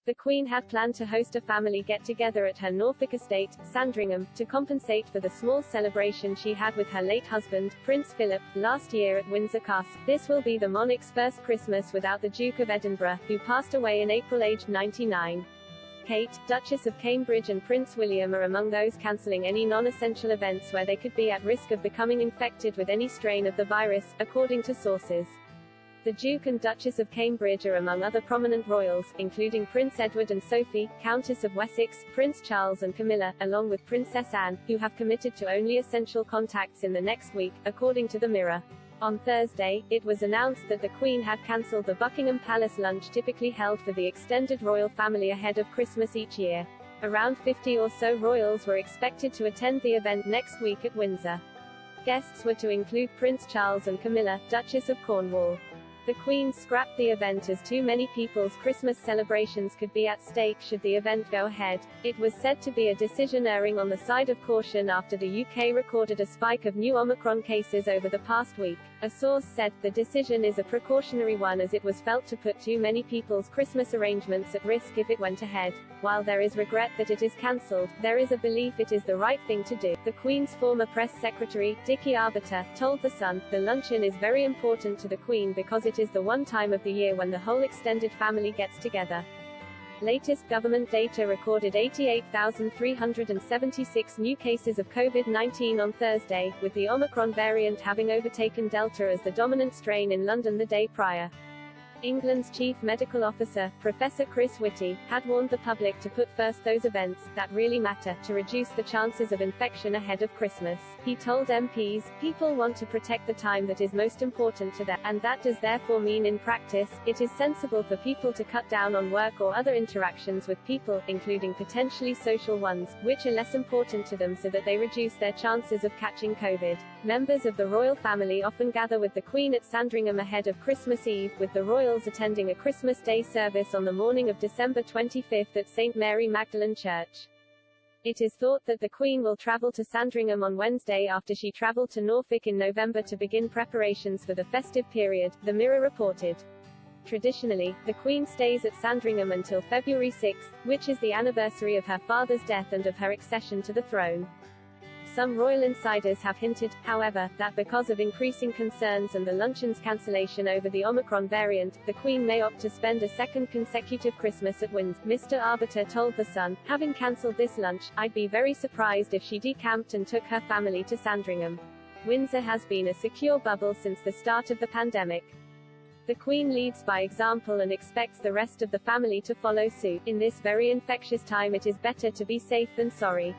The Queen had planned to host a family get-together at her Norfolk estate, Sandringham, to compensate for the small celebration she had with her late husband, Prince Philip, last year at Windsor Castle. This will be the monarch's first Christmas without the Duke of Edinburgh, who passed away in April aged 99. Kate, Duchess of Cambridge and Prince William are among those cancelling any non-essential events where they could be at risk of becoming infected with any strain of the virus, according to sources. The Duke and Duchess of Cambridge are among other prominent royals, including Prince Edward and Sophie, Countess of Wessex, Prince Charles and Camilla, along with Princess Anne, who have committed to only essential contacts in the next week, according to the Mirror. On Thursday, it was announced that the Queen had cancelled the Buckingham Palace lunch typically held for the extended royal family ahead of Christmas each year. Around 50 or so royals were expected to attend the event next week at Windsor. Guests were to include Prince Charles and Camilla, Duchess of Cornwall. The Queen scrapped the event as too many people's Christmas celebrations could be at stake should the event go ahead. It was said to be a decision erring on the side of caution after the UK recorded a spike of new Omicron cases over the past week. A source said, the decision is a precautionary one as it was felt to put too many people's Christmas arrangements at risk if it went ahead. While there is regret that it is cancelled, there is a belief it is the right thing to do. The Queen's former press secretary, Dickie Arbiter, told The Sun, the luncheon is very important to the Queen because it is the one time of the year when the whole extended family gets together. Latest government data recorded 88,376 new cases of COVID-19 on Thursday, with the Omicron variant having overtaken Delta as the dominant strain in London the day prior. England's chief medical officer, Professor Chris Whitty, had warned the public to put first those events that really matter, to reduce the chances of infection ahead of Christmas. He told MPs, people want to protect the time that is most important to them, and that does therefore mean in practice, it is sensible for people to cut down on work or other interactions with people, including potentially social ones, which are less important to them so that they reduce their chances of catching COVID. Members of the royal family often gather with the Queen at Sandringham ahead of Christmas Eve, with the royals attending a Christmas Day service on the morning of December 25 at St. Mary Magdalene Church. It is thought that the Queen will travel to Sandringham on Wednesday after she travelled to Norfolk in November to begin preparations for the festive period, the Mirror reported. Traditionally, the Queen stays at Sandringham until February 6, which is the anniversary of her father's death and of her accession to the throne. Some royal insiders have hinted, however, that because of increasing concerns and the luncheon's cancellation over the Omicron variant, the Queen may opt to spend a second consecutive Christmas at Windsor. Mr. Arbiter told The Sun, having cancelled this lunch, I'd be very surprised if she decamped and took her family to Sandringham. Windsor has been a secure bubble since the start of the pandemic. The Queen leads by example and expects the rest of the family to follow suit. In this very infectious time it is better to be safe than sorry.